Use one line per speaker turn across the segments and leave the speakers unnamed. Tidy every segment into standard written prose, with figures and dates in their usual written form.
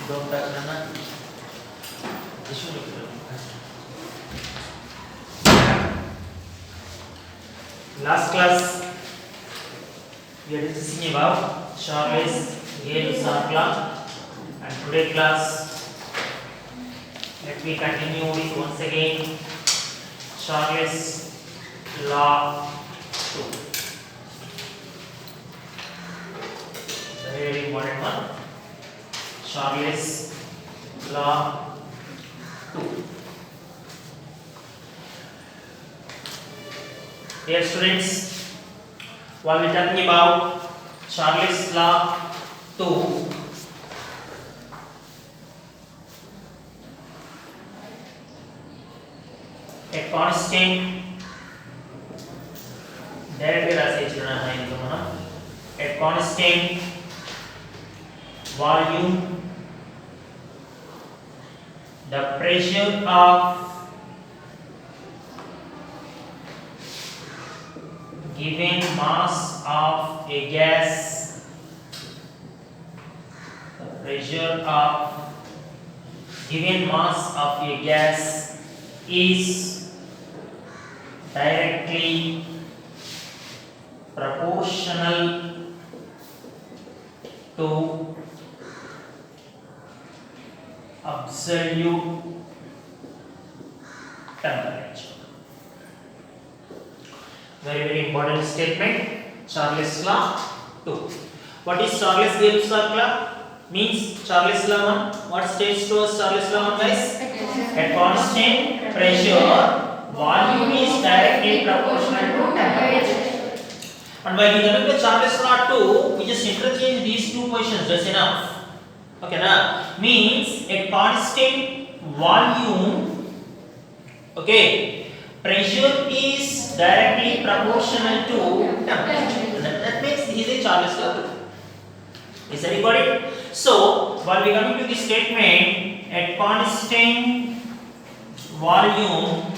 Don't touch Nana. Last class we are discussing about Charles Gay-Lussac, and today class let me continue with once again Charles Law 2. The very important one. Charles Law 2. Dear students, while we are talking about Charles Law 2, a constant a constant volume, the pressure of given mass of a gas, the pressure of given mass of a gas is directly proportional to absolute temperature. Very important statement. Charles Law 2. What is Charles Gay-Lussac law? Means Charles Law 1. What states to us Charles Law 1, guys? A constant pressure volume is directly proportional to temperature. And while we come to Charles Law 2, we just interchange these two questions. That's enough. Okay, na? Means a constant volume. Okay. Pressure is directly proportional to temperature. That makes this is a Charles Law 2. Is everybody got it? So, while we come to this statement, a constant volume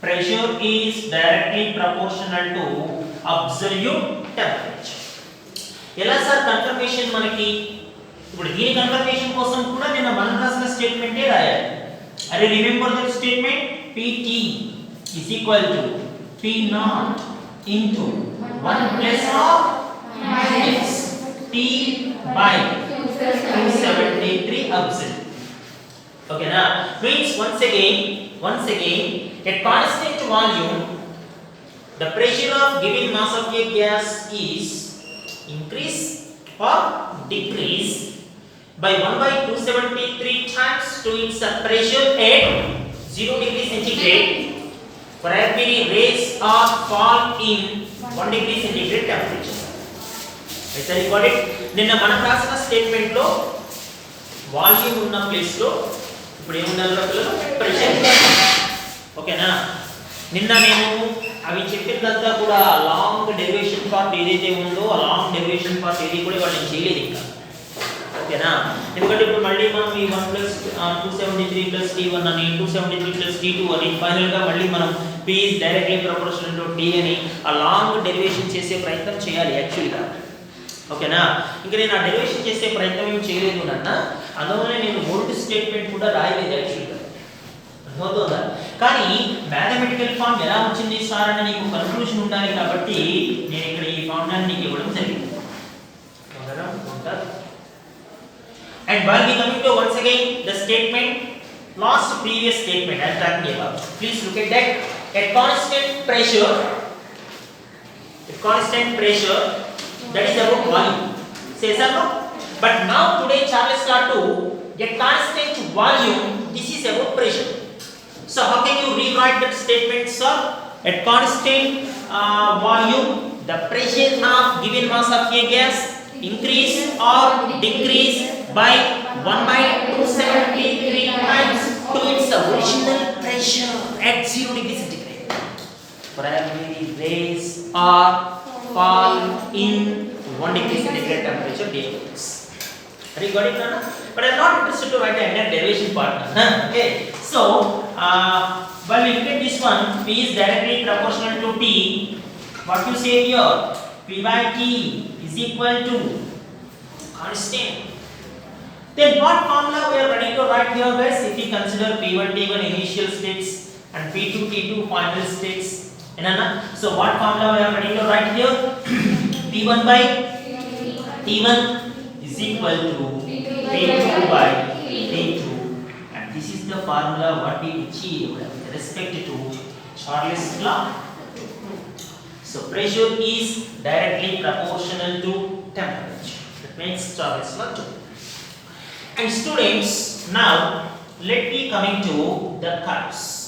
pressure is directly proportional to absolute temperature. ఎలా sir confirmation మనకి ఇప్పుడు దీని confirmation కోసం కూడా నేను మనం రాసిన statement ఏ రాయాలి. అరే remember that statement PT is equal to P naught into 1 plus of minus T by 273 absolute. Okay na? Means once again a constant volume, the pressure of given mass of a gas is increase or decrease by 1 by 273 times to its pressure at 0 degree centigrade for every raise or fall in 1 degree centigrade temperature. Is that got it? నిన్న మనం రాసిన statement లో volume ఉన్న place లో ఇప్పుడు ఏముండాలి పిల్లలు pressure. ఓకేనా? నిన్న నేను అవి చెప్పినంతా కూడా లాంగ్ డెరివేషన్ పార్ట్ ఏదైతే ఉందో ఆ లాంగ్ డెరివేషన్ పార్ట్ ఏది కూడా వాళ్ళు చేయలేదు ఇంకా. ఓకేనా? ఎందుకంటే ఇప్పుడు మళ్ళీ మనం ఈ 1 ప్లస్ 273 ప్లస్ T1 అని 273 ప్లస్ T2 అని ఫైనల్ గా మళ్ళీ మనం P is directly proportional to T అని ఆ లాంగ్ డెరివేషన్ చేసే ప్రయత్నం చేయాలి యాక్చువల్ గా. ఓకేనా? ఇంకా నేను ఆ డెరివేషన్ చేసే ప్రయత్నం ఏం చేయలేదు నాన్న. అందువల్ల నేను ఓల్డ్ స్టేట్మెంట్ కూడా రాయలేదు యాక్చువల్ గా. అర్థమవుతుందా? కానీ మ్యాథమెటికల్ ఫార్మ్ ఎలా వచ్చింది సార్ అని నీకు కన్క్లూజన్ ఉండాలి కాబట్టి నేను ఇక్కడ ఈ ఫార్ములాని నీకు ఇవ్వడం జరిగింది. ఓకేనా? ఉంటారు. And while we coming to once again the statement, last previous statement I am talking about. Please look at that. A constant pressure that is about volume. Say so. But now today Charles Law 2, a constant volume, this is about pressure. So how can you rewrite that statement, sir? At constant volume, the pressure of given mass of a gas increase or decrease by 1 by 273 times to its original pressure at 0 degree centigrade for every raise or fall in 1 degree centigrade temperature difference. Are you got it now? But I am not interested to write the entire derivation part. Okay. So, while we look at this one, P is directly proportional to T. What you say here? P by T is equal to constant Then what formula we are ready to write here, guys? If we consider P1 T1 initial states and P2 T2 final states, so what formula we are ready to write here? P1 by T1 is equal to P2 by T2, and this is the formula what we achieved with respect to Charles law. So pressure is directly proportional to temperature. That makes Charles law 2. And students, now let me coming to the curves.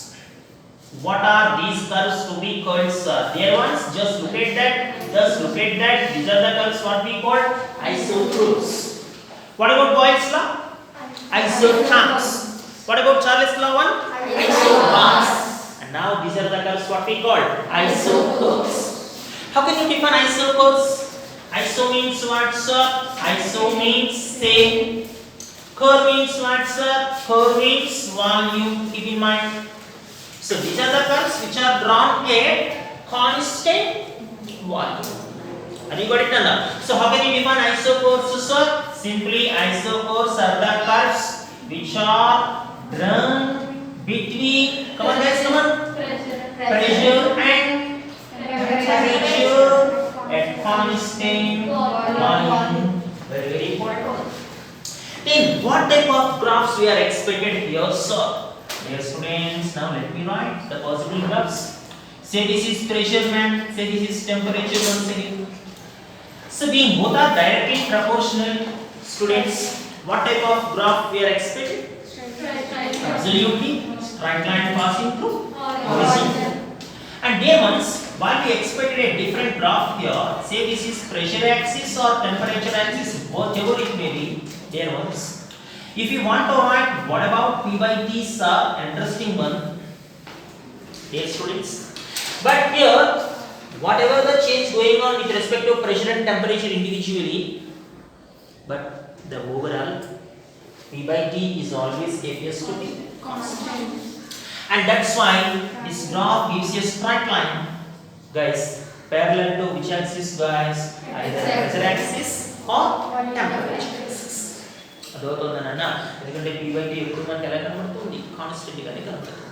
What are these curves to be called, sir? Dear ones, just look at that. Just look at that. These are the curves what we call isocurves. What about Boyle's law? Isotrams. What about Charles law 1? Isobars. And now these are the curves what we call isocurves. How can you define isocurves? Iso means what, sir? Iso means same. Curve means what, sir? Curve means volume. Keep in mind. So these are the curves which are drawn at constant volume. Have you got it now? So how can you define isocurves, sir? Simply isocurves are the curves which are drawn between, come on guys, come on, pressure and temperature at constant volume. Very, very important. Then what type of graphs we are expected here, sir? Dear students, now let me write the possible graphs. Say this is pressure, man. Say this is temperature. Once again. So being both are directly proportional, students, what type of graph we are expecting? Absolutely, straight line passing through horizontal. And dear ones, while we expected a different graph here, say this is pressure axis or temperature axis, whatever it may be, dear ones. If you want to write what about P by T, sir, interesting one, dear students. But here, whatever the change going on with respect to pressure and temperature individually, but the overall P by T is always appears to be constant. And that's why this graph gives you a straight line, guys, parallel to which axis, guys? Either pressure axis or temperature axis. ఎందుకంటే P by T ఎప్పుడు మనకి ఎలా కనబడుతుంది, constant గానే కనబడుతుంది.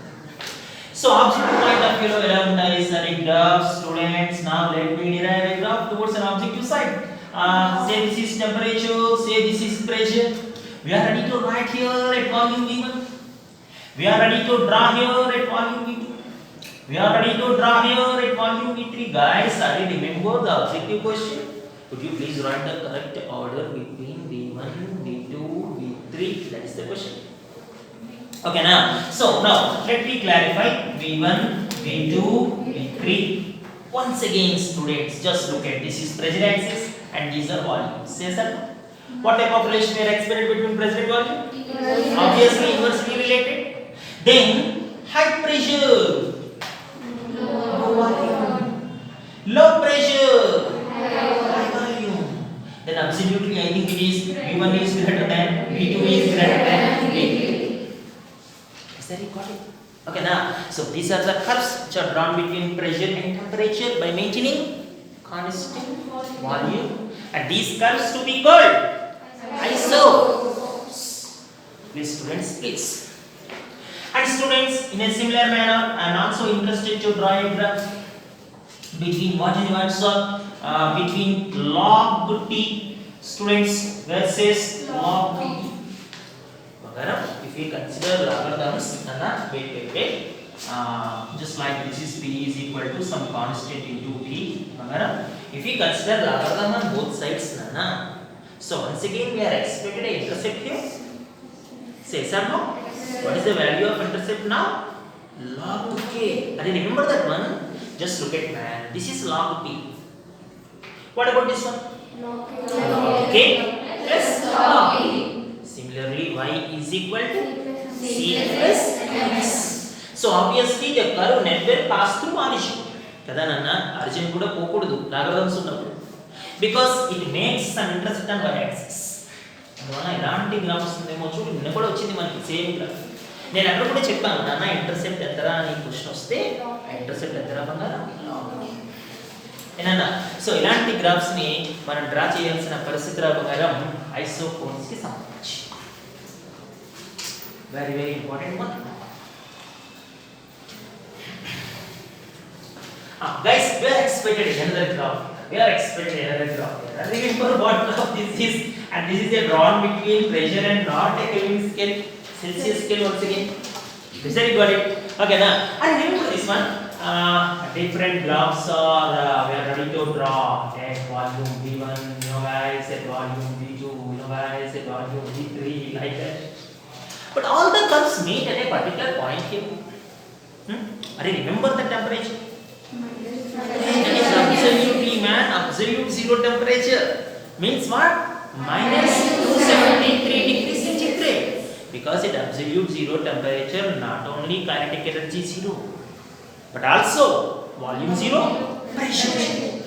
So objective point of view ఎలా ఉంటాయి sir ఈ graph, students? Now let me derive a graph towards an objective side. Say this is temperature, say this is pressure. We are ready to write here at volume V1. We are ready to draw here at volume V2. We are ready to draw here at volume V3. Guys, are you remember the objective question? Could you please write the correct order between V1, V2, V3? That is the question. Okay, now, so now let me clarify V1, V2, V3. Once again, students, just look at this is pressure axis and these are volumes. Yes, sir. What type of relation we are expected between pressure and volume? Obviously, inversely related. Then, high pressure, low pressure, high volume. Then, absolutely, I think it is V1 is greater than V2 is greater than V3. Is that it? Got it? Okay, now, so these are the curves which are drawn between pressure and temperature by maintaining constant volume, and these curves to be called isocurves. Please, students, please. And students, in a similar manner, I am also interested to draw a graph between what and what, sir? Between log T, students, versus log T. If we consider logarithms, wait. Just like this is P is equal to some constant into P. If we consider logarithm on both sides, so once again we are expected an intercept here. Say sir, no? What is the value of intercept now? Log K. Are you remember that one? Just look at man. This is log P. What about this one? Log K plus log P. Similarly, y is equal to c plus x. So obviously the curve never pass through origin. Kada nanna origin kuda pokudu logarithms unnappudu, because it makes some intercept on y axis. అందువల్ల ఇలాంటి graph వస్తుందేమో చూడు, నిన్న కూడా వచ్చింది మనకి same graph. నేను అక్కడ కూడా చెప్పాను నాన్న ఇంటర్సెప్ట్ ఎంతరా అని క్వశ్చన్ వస్తే ఆ ఇంటర్సెప్ట్ ఎంతరా బంగారం ఏనన్నా. సో ఇలాంటి గ్రాఫ్స్ ని మనం డ్రా చేయాల్సిన పరిస్థితి రా బంగారం ఐసోకోన్స్ కి సంబంధించి. Very important one. Guys, we are expected another graph. And remember what graph this is, and this is a drawn between pressure and not a Kelvin scale, Celsius scale once again. This you got it. Okay, now and remember this one. Different blocks are we are ready to draw. At volume V1, guys, at volume V2, guys, at volume V3, like that. But all the curves meet at a particular point here. Remember the temperature. Absolutely, man. Absolute zero temperature means what? Minus 273 degrees centigrade. Because at absolute zero temperature, not only kinetic energy zero, but also volume zero, pressure zero.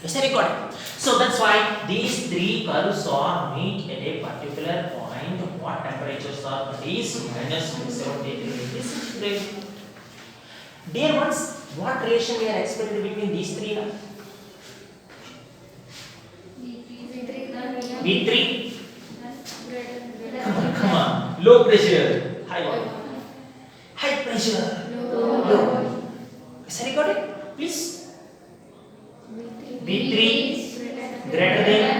Is that recorded? So that's why these three curves are meet at a particular point. What temperatures are? Is minus 273 degrees centigrade. Dear ones, what relation we are expecting between these three? V3. Come on. Low pressure, high volume. High pressure, low. Is that recorded? Please. V3 greater than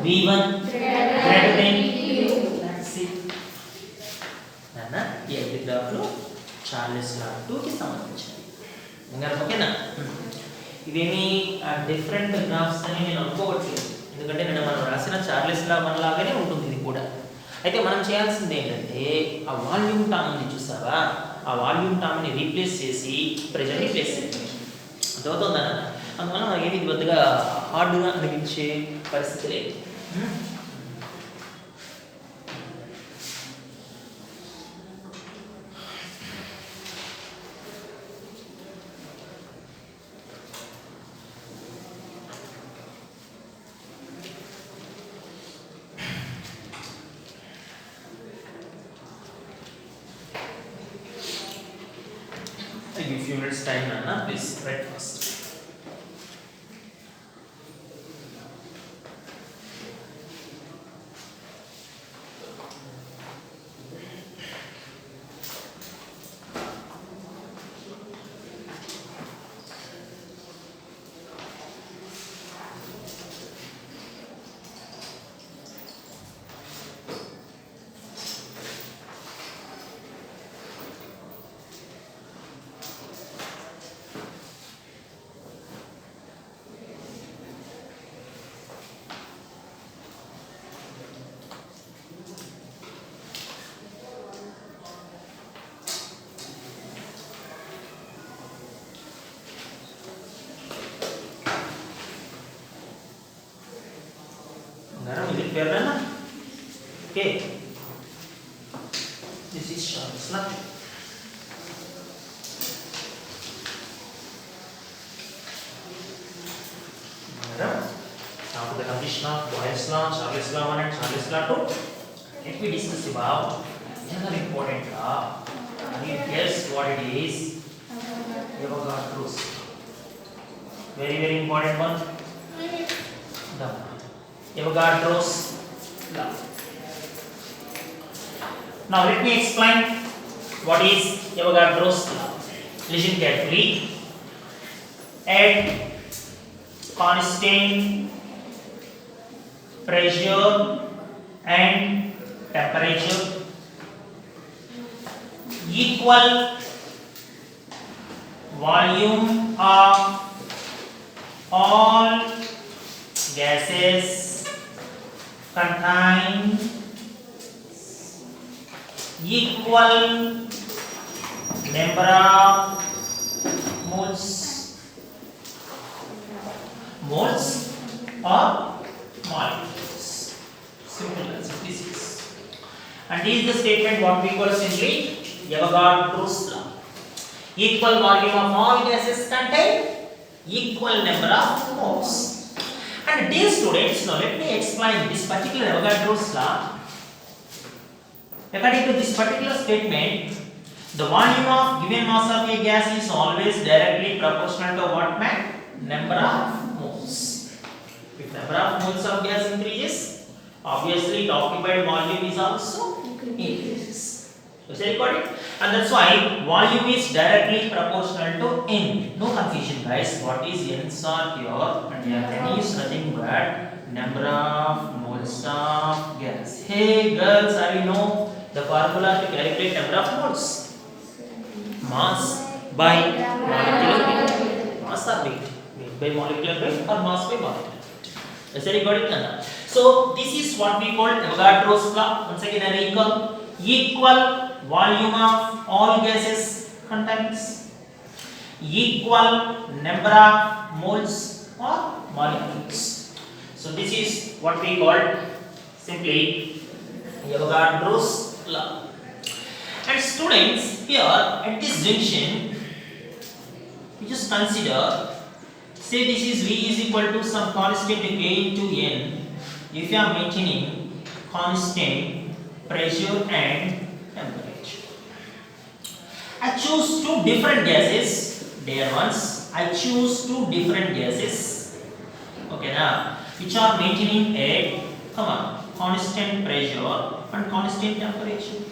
V1 greater than V2. That's it. Nana, yeah, the graph lo Charles law 2 కి సంబంధించింది. ఇంకా ఓకేనా? ఇవేమి different graphs అని నేను అనుకోవట్లేదు, ఎందుకంటే నేను మనం రాసిన చార్లెస్ లా వన్ లాగానే ఉంటుంది ఇది కూడా. అయితే మనం చేయాల్సింది ఏంటంటే ఆ వాల్యూమ్ టర్మ్ ని చూసావా, ఆ వాల్యూమ్ టర్మ్ ని రీప్లేస్ చేసి ప్రెజర్ ని ప్లేస్ చేయాలి. అర్థమవుతుందా? అందువల్ల మనకి ఏది పెద్దగా హార్డ్గా అనిపించే పరిస్థితి లేదు. I give few minutes time, Nana. Please write first. Is it clear now? Okay. This is Charles law. Now to the completion of Boyle's law, Charles law 1 and Charles law 2. Let me discuss about another important law. Can you guess what it is? Avogadro's. Very important one. Avogadro's law. Now let me explain what is Avogadro's law. Listen carefully. At constant pressure and temperature equal volume of all gases contain equal number of moles or molecules. Simple as this is. And this is the statement what we call simply Avogadro's law. Equal volume of all gases contain equal number of moles. And dear students, now let me explain this particular Avogadro's law. According to this particular statement, the volume of given mass of a gas is always directly proportional to what, man? Number of moles. If number of moles of gas increases, obviously the occupied volume is also increases. So is it recorded? And that's why volume is directly proportional to N. No confusion, guys. What is N star here? And N is nothing but number of moles of gas. Hey girls, are you know the formula to calculate number of moles? Mass by molecular weight. Mass or weight? Weight by molecular weight or mass by molecular weight? Is it recorded? So this is what we call Avogadro's law. Once again I recall. Equal volume of all gases contains equal number of moles or molecules. So this is what we call simply Avogadro's law. And students, here at this junction, we just consider, say this is V is equal to some constant K into N. If you are maintaining constant pressure and temperature, I choose two different gases. Dear ones, I choose two different gases. Okay, now which are maintaining a constant pressure and constant temperature.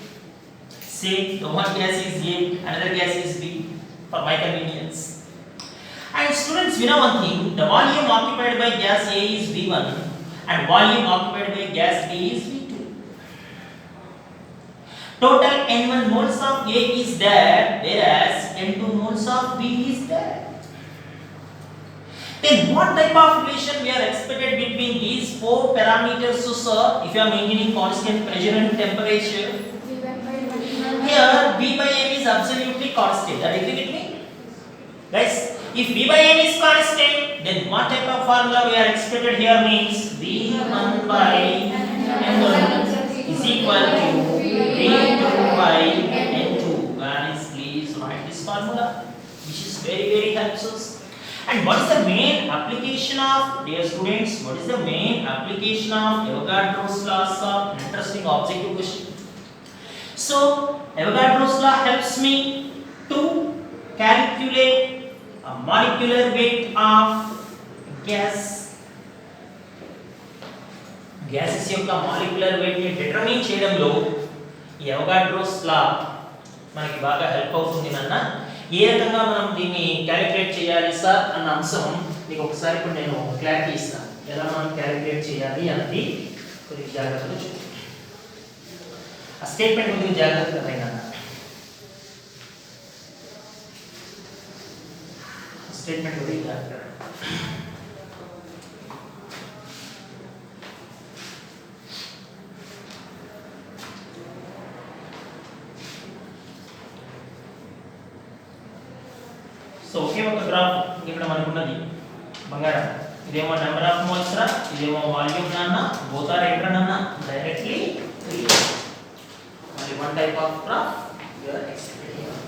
Say the one gas is A, another gas is B, for my convenience. And students, we know one thing: the volume occupied by gas A is V1, and volume occupied by gas B is V2. Total N1 moles of A is there, whereas N2 moles of B is there. Then what type of relation we are expected between these four parameters to serve if you are maintaining constant pressure and temperature? Here V by N is absolutely constant. Are you agree with me? Guys, if V by N is constant, then what type of formula we are expected here means V1 by N1 is equal to V2 by N2. Guys, please write this formula, which is very helpful. And what is the main application of, dear students, what is the main application of Avogadro's law? Interesting objective question. So Avogadro's law helps me to calculate a molecular weight of gas. Gases యొక్క molecular weight ని determine చేయడంలో ఈ Avogadro's లా మనకి బాగా help అవుతుంది నాన్న. ఏ రకంగా మనం దీన్ని క్యాలిక్యులేట్ చేయాలి సార్ అన్న అంశం మీకు ఒకసారి ఇప్పుడు నేను క్లారిటీ ఇస్తాను. ఎలా మనం క్యాలిక్యులేట్ చేయాలి అన్నది కొద్దిగా జాగ్రత్తగా చూడండి. ఆ స్టేట్మెంట్ కొద్దిగా జాగ్రత్తగా రాయండి నాన్న. స్టేట్మెంట్ కొద్దిగా జాగ్రత్తగా. సో ఒకే ఒక గ్రాఫ్ ఇక్కడ మనకు ఉన్నది బంగారం. ఇదేమో నెంబర్ ఆఫ్ మోల్స్ రా, ఇదేమో వాల్యూమ్ నాన్న. బోత్ ఆర్ ఎంటర్ నాన్న directly only one type of graph we are expecting here.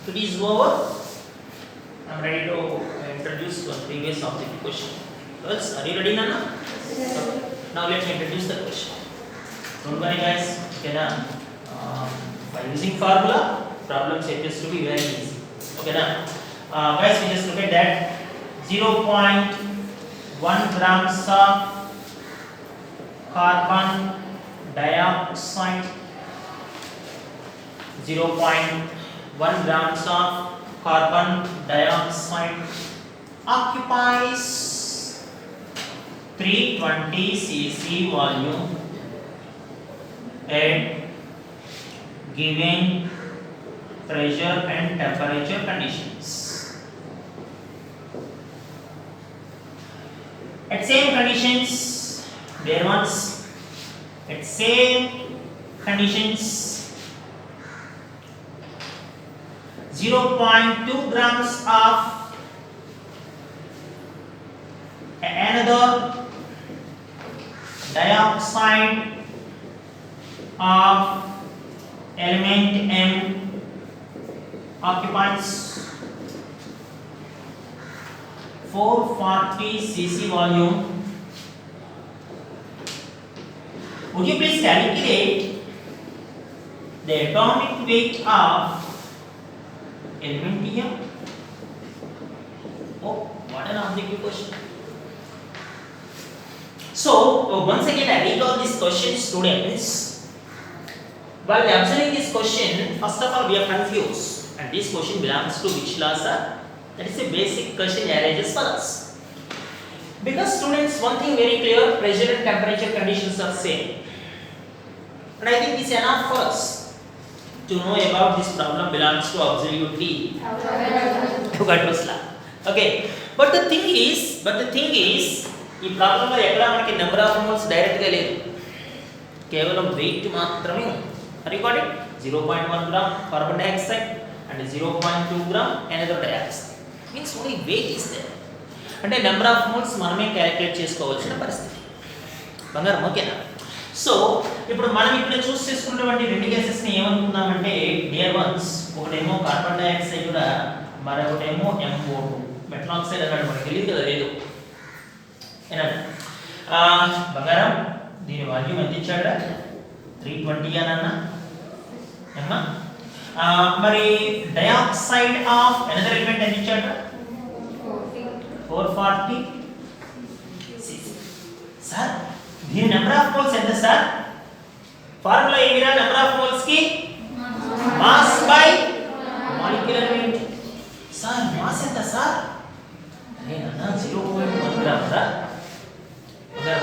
So it is over. I am ready to introduce one previous objective question. Girls, are you ready, Nana? Yes. Okay. Now let me introduce the question. Don't worry, guys. Okay, now by using formula, problems appears to be very easy. Okay, now guys, we just look at that. 0.1 grams of carbon dioxide. 0.1 grams of carbon dioxide occupies 320 cc volume at given pressure and temperature conditions. At same conditions, there was at same conditions 0.2 grams of another dioxide of element M occupies 440 cc volume. Would you please calculate the atomic weight of aluminum? Oh, what an objective question. So, once again I read all these questions, students. While observing this question, first of all we are confused. And this question belongs to which law, sir? That is a basic question arises for us. Because students, one thing very clear, pressure and temperature conditions are same. And I think this is enough for us to know about this problem belongs to absolutely Avogadro's law. Okay. But the thing is, ఈ ప్రాబ్లంలో ఎక్కడ మనకి number of moles డైరెక్ట్గా లేదు, కేవలం weight మాత్రమే ఉంది. Record 0.1 gram carbon dioxide and 0.2 gram another dioxide. Means only weight is there. అంటే నెంబర్ ఆఫ్ మోల్స్ మనమే క్యాలిక్యులేట్ చేసుకోవాల్సిన పరిస్థితి. బంగారం ఓకేనా? సో ఇప్పుడు మనం ఇక్కడ చూస్ చేసుకున్నటువంటి రెండు కేసెస్ని ఏమనుకుందామంటే డియర్ వన్స్, ఒకటేమో కార్బన్ డైఆక్సైడ్ కూడా, మరొకటేమో MO2 మెటల్ ఆక్సైడ్ అన్నాడు, మనకి తెలియదు కదా, లేదు బంగారం. దీని వాల్యూమ్ ఎంత ఇచ్చాడా? 320 అని అన్నా. మరి డయాక్సైడ్ ఆఫ్ అనదర్ ఎలిమెంట్ ఎంత ఇచ్చాడా? 440. సార్ దీని నెంబర్ ఆఫ్ మోల్స్ ఎంత సార్? ఫార్ములా ఏమిరా నెంబర్ ఆఫ్ మోల్స్ కి? Mass by molecular weight. Sir mass ఎంత సార్? అరేనా 0.1 గ్రామ్ సార్.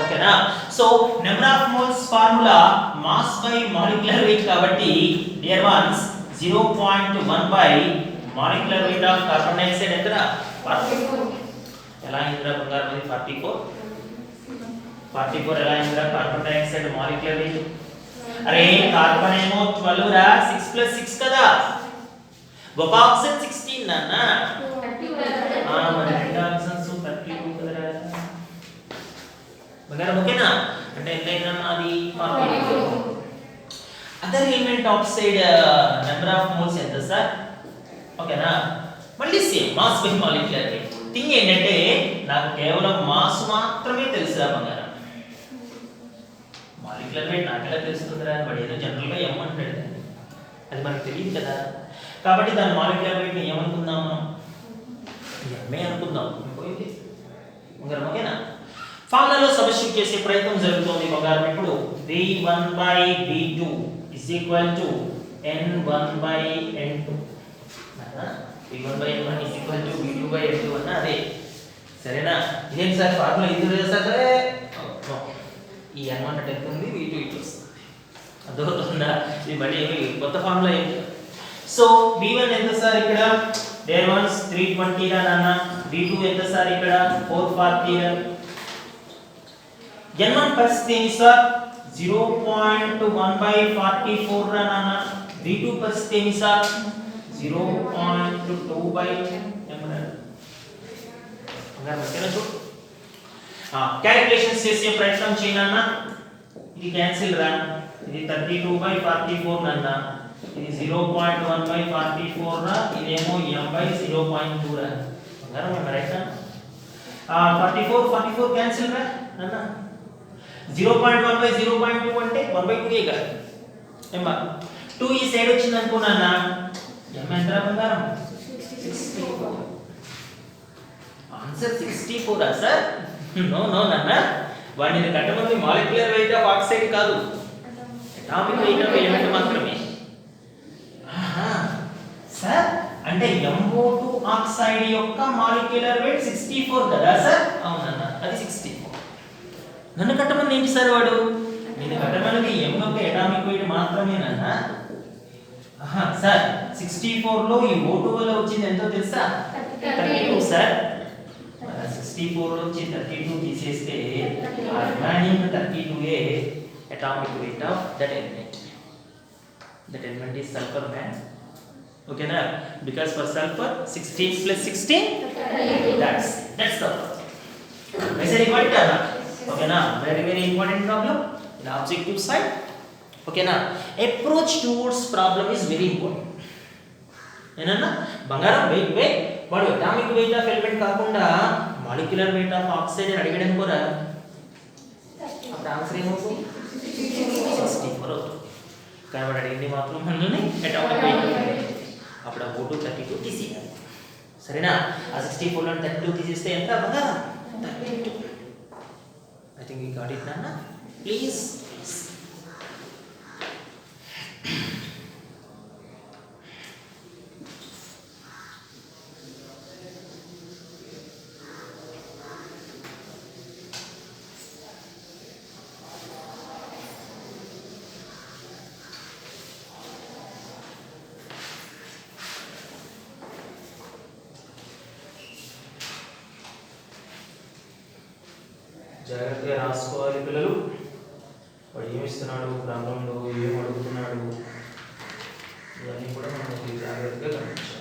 ఓకేనా? So number of moles formula mass by molecular weight కాబట్టి dear ones 0.1 by molecular weight of carbon dioxide ఎంతరా? 44. ఎలా అయిందిరా బంగారం? 44 ఎలా అయిందిరా కార్బన్ డైఆక్సైడ్ మాలిక్యులర్ వెయిట్? అరే కార్బన్ ఏమో 12 రా, 6 + 6 కదా, ఒక ఆక్సిజన్ 16 నాన్న. మరి రెండు ఆక్సిజన్స్ 32 కదరా బంగారం. ఓకేనా? అంటే ఎంతైనా అది 42. Other element oxide number of moles ఎంత సార్? ఓకేనా? మళ్ళీ same mass by molecular wait. Thing ఏంటంటే నాకు కేవలం మాస్ మాత్రమే తెలుసురా బంగారం, మాలిక్యులర్ వెయిట్ నాకెలా తెలుస్తుందిరా? వాడు ఏదో జనరల్గా M అంటాడు, అది మనకు తెలియదు కదా. కాబట్టి దాని మాలిక్యులర్ వెయిట్ని ఏమనుకుందాం మనం? ఎంఏ అనుకుందాం. పోయింది బంగారం. ఓకేనా? ఫార్ములాలో సబ్స్టిట్యూట్ చేసే ప్రయత్నం జరుగుతుంది బంగారం. ఇప్పుడు V1/V2 is equal to N1/N2. V1/N1 is equal to V2/N2 అన్న అదే సరేనా? ఇదేం సార్ ఫార్ములా ఇది సార్? ఈ N1 అంటే ఎంత ఉంది, V2 ఇటు వస్తుంది. అర్థమవుతుందా? ఇది మళ్ళీ ఏమి కొత్త ఫార్ములా ఏంటి? సో V1 ఎంత సార్ ఇక్కడ? దేర్ వన్స్ 320 రా నాన్న. V2 ఎంత సార్ ఇక్కడ? 440 రా. N1 పరిస్థితి ఏంటి సార్? 0.1/44 రా నాన్న. V2 పరిస్థితి ఏంటి సార్? 0.2/10. క్యాలిక్యులేషన్స్ చేసే ప్రయత్నం చేయనన్నా. ఇది క్యాన్సిల్ రా. ఇది 32/44 నన్నా. ఇది 0.1/44 రా. ఇదేమో M/0.2 రా. బంగారం రైట్. 44 క్యాన్సిల్ రా నన్నా. 0.1/0.2 అంటే 1/2 కదా. ఏమా 2 ఈ సైడ్ వచ్చింది అనుకున్నానా? M ఎంత బంగారం? 64. ఆన్సర్ 64 ఆ సార్? నో నాన్న, వాడిని కట్టమంది మాలిక్యులర్ వెయిట్ ఆఫ్ ఆక్సైడ్ కాదు, అటామిక్ వెయిట్ ఆఫ్ ఎలిమెంట్ మాత్రమే. సార్ అంటే MO2 ఆక్సైడ్ యొక్క మాలిక్యులర్ వెయిట్ 64 కదా సార్? అవునన్న, అది 64. నన్ను కట్టమంది ఏంటి సార్ వాడు? నేను కట్టమన్నది M యొక్క అటామిక్ వెయిట్ మాత్రమేనన్నా. సార్ 64 లో ఈ O2 వల్ల వచ్చింది ఎంతో తెలుసా? 32 సార్. 64 నుంచి 32 తీసేస్తే remaining 32 atomic weight of that element. That element is sulfur man. Okay na? Because for sulfur 16 plus 16 that's the problem. I said got it or not? Okay na? Very important problem in objective side. Okay na? Approach towards problem is very important. ఏనన్నా బంగారం wait వాడు atomic weight of element కాకుండా molecular weight of oxide అని అడిగడం కూడా అప్పుడు answer ఏమవుతుంది 64 అవుతుంది. కానీ వాడు అడిగింది మాత్రం మనల్ని అటామిక్ వెయిట్, అప్పుడు ఆ 32 తీసేయాలి. సరేనా? ఆ 64 నుండి 32 తీసేస్తే ఎంత బంగారం 32. I think you got it నాన్న. ప్లీజ్ జాగ్రత్తగా రాసుకోవాలి పిల్లలు. వాడు ఏమిస్తున్నాడు ప్రాబ్లంలో, ఏం అడుగుతున్నాడు, ఇవన్నీ కూడా మనం జాగ్రత్తగా గమనించాలి.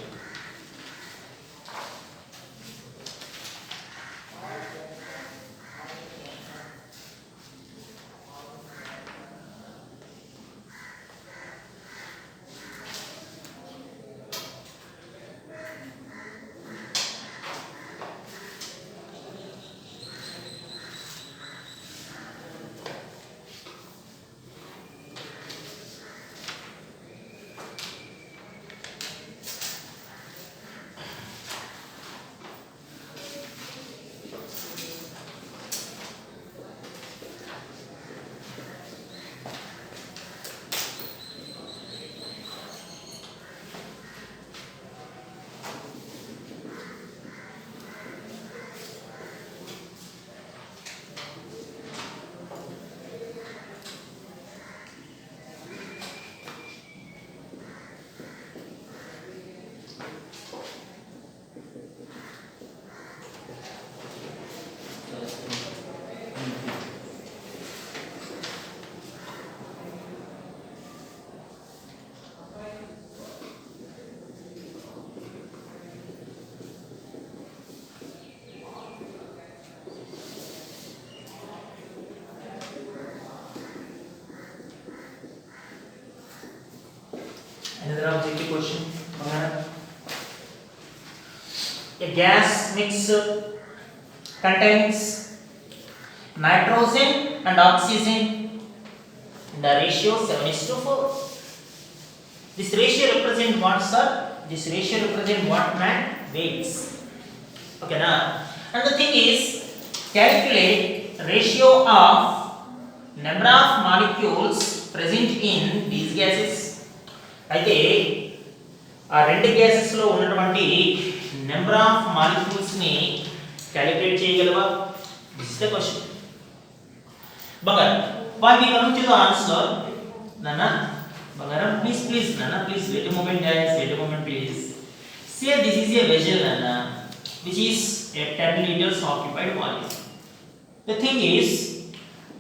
Another objective question. A gas mix contains nitrogen and oxygen in the ratio 7:4. This ratio represents what, sir? This ratio represents what, man? Weights. Okay, now. And the thing is, calculate ratio of number of molecules present in these gases. అయితే ఆ రెండు gases లో ఉన్నటువంటి number of molecules ని calculate చేయగలవా? This is the question. బంగారం, why we come to the answer? Nana, బంగారం, please Nana, please wait a moment guys, wait a moment please. Say this is a vessel Nana, which is a 10 liters occupied volume. The thing is,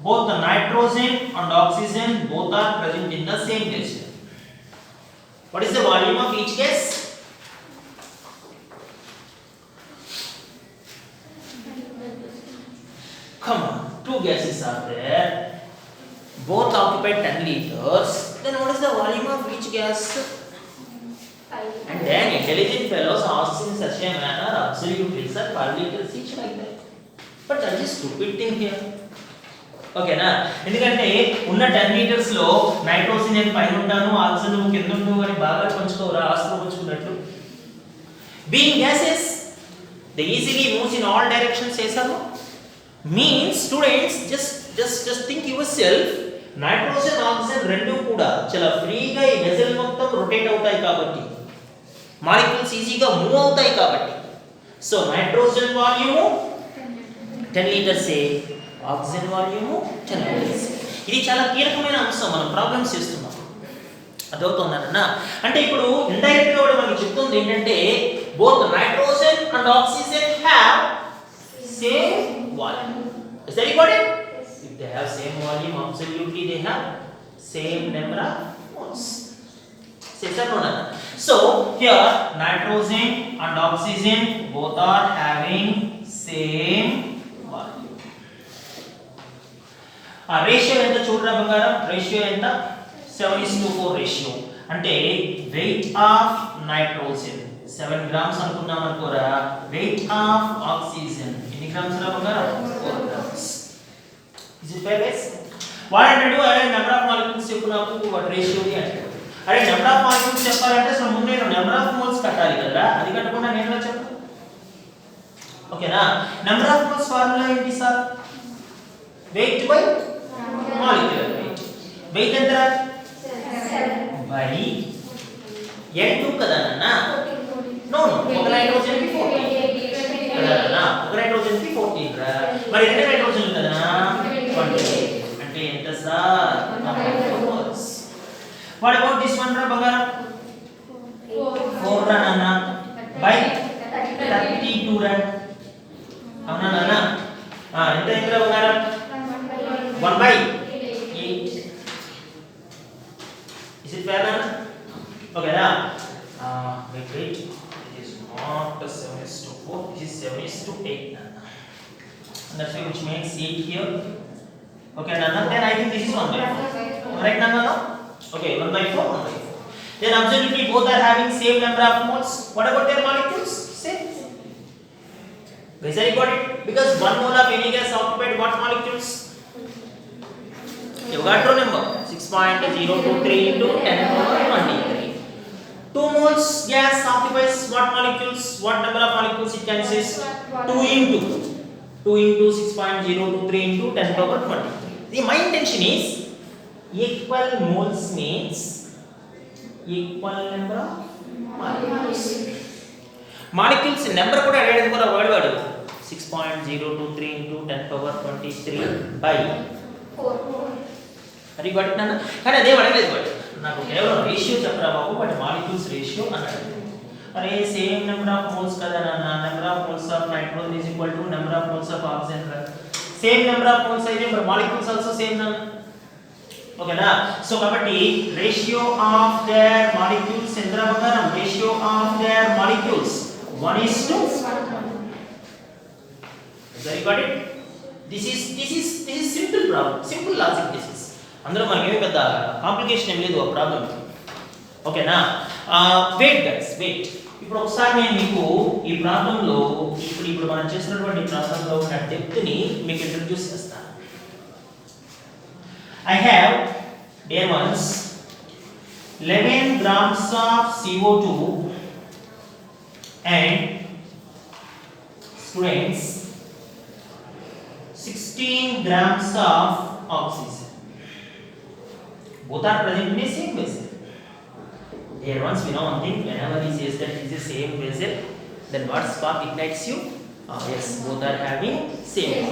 both the nitrogen and oxygen both are present in the same vessel. What is the volume of each gas? Come on, two gases are there, both occupy 10 liters. Then what is the volume of each gas? And then intelligent fellows ask in such a manner, absolutely sir, 5 liters each like that. But that is stupid thing here. ఓకేనా? ఎందుకంటే ఉన్న 10 litres లో nitrogen నేను పైన ఉంటాను, oxygen నువ్వు కింద ఉంటావు అని బాగా పంచుకోరా, ఆస్తులు పంచుకున్నట్లు. Being gases they easily moves in all directions చేసాము. Means students just think yourself, nitrogen oxygen రెండు కూడా చాలా ఫ్రీగా ఈ వెసల్ మొత్తం రొటేట్ అవుతాయి కాబట్టి, మాలిక్యూల్స్ ఈజీగా మూవ్ అవుతాయి కాబట్టి. So nitrogen volume 10 litres, oxygen volume 10 litres. ఇది చాలా కీలకమైన అంశం మనం ప్రాబ్లమ్స్ చేస్తున్నాం. అదవుతుందన్న అంటే ఇప్పుడు ఇండైరెక్ట్ గా కూడా మనకి చెప్తుంది ఏంటంటే both nitrogen and oxygen have same volume. Is that important? If they have same volume, absolutely they have same number of moles. So here nitrogen and oxygen both are having same volume. ఆ ratio ఎంత చూడరా బంగారం? Ratio ఎంత? 7:4 ratio. అంటే weight of nitrogen 7 grams అనుకున్నాం అనుకోరా. Weight of oxygen ఎన్ని grams రా బంగారం? 4 grams. Is it fair guys? What అంటాడు? అరే నెంబర్ ఆఫ్ మాలిక్యూల్స్ చెప్పు నాకు, వాట్ రేషియో ది అంటాడు. అరే నెంబర్ ఆఫ్ మాలిక్యూల్స్ చెప్పాలంటే అసలు ముందు నేను నెంబర్ ఆఫ్ మోల్స్ కట్టాలి కదా, అది కట్టకుండా నేను ఎలా చెప్పు? ఓకేనా? నెంబర్ ఆఫ్ మోల్స్ ఫార్ములా ఏంటి sir? Weight by molecular weight. Weight ఎంత? 7 బై N2 కదా నాన్న? నో నో, ఒక నైట్రోజన్ కి 14 కదా నాన్న? ఒక నైట్రోజన్ కి 14 రా. మరి రెండు నైట్రోజన్లు కదా 20. అంటే ఎంత sir? 4 moles. What about this one రా బంగారం? 4 రా నాన్న బై 32 రా. అవునా నాన్న? ఎంత ఎంత బంగారం? 1 by 8. Is it fair నాన్న? ఓకేనా? wait, it is not 7:4, it is 7:8 నాన్న. And that's why which makes 8 here. Okay నాన్న? Then I think this is 1/4. Right నాన్న? Okay, 1/4, 1/4. Then absolutely both are having same number of moles. What about their molecules? Same. Guys, I got it? Because 1 mole of any gas occupied what molecules? You got to remember 6.023 into 10 power 23. 2 moles gas occupies what molecules? What number of molecules it consists? 2 into 6.023 into 10 power 23. See, my intention is equal moles means equal number of molecules. Molecules number కూడా add చేయడం కూడా వాడు 6.023 into 10 power 23 by 4. అది పట్టినాను కానీ అదే అడగలేదు వాడు. నాకు కేవలం రేషియో చెప్పరా బాబు, వాటి మాలిక్యూల్స్ రేషియో అన్నాడు. అరే సేమ్ నెంబర్ ఆఫ్ మోల్స్ కదా నాన్న. Number of moles of nitrogen is equal to number of moles of oxygen రా. సేమ్ నెంబర్ ఆఫ్ మోల్స్ అయితే మరి మాలిక్యూల్స్ ఆల్సో సేమ్ నాన్న. ఓకేనా? సో కాబట్టి రేషియో ఆఫ్ దేర్ మాలిక్యూల్స్ ఎంత బంగారం? Ratio of their molecules 1:1. Very got it? This is simple problem, simple logic this is. అందులో మనకి ఏమీ పెద్ద కాంప్లికేషన్ ఏం లేదు ఆ ప్రాబ్లం. ఓకేనా? Wait guys, wait. ఇప్పుడు ఒకసారి నేను మీకు ఈ ప్రాబ్లంలో ఇప్పుడు మనం చేసినటువంటి ప్రాబ్లంలో ఉన్న డెప్త్ ని మీకు ఇంట్రడ్యూస్ చేస్తాను. I have dear ones 11 grams of CO2 and students 16 grams of oxygen. Both are present in the same vessel. Dear ones, we know one thing, whenever he says that it is the same vessel, then what spark ignites you? Yes, both are having same.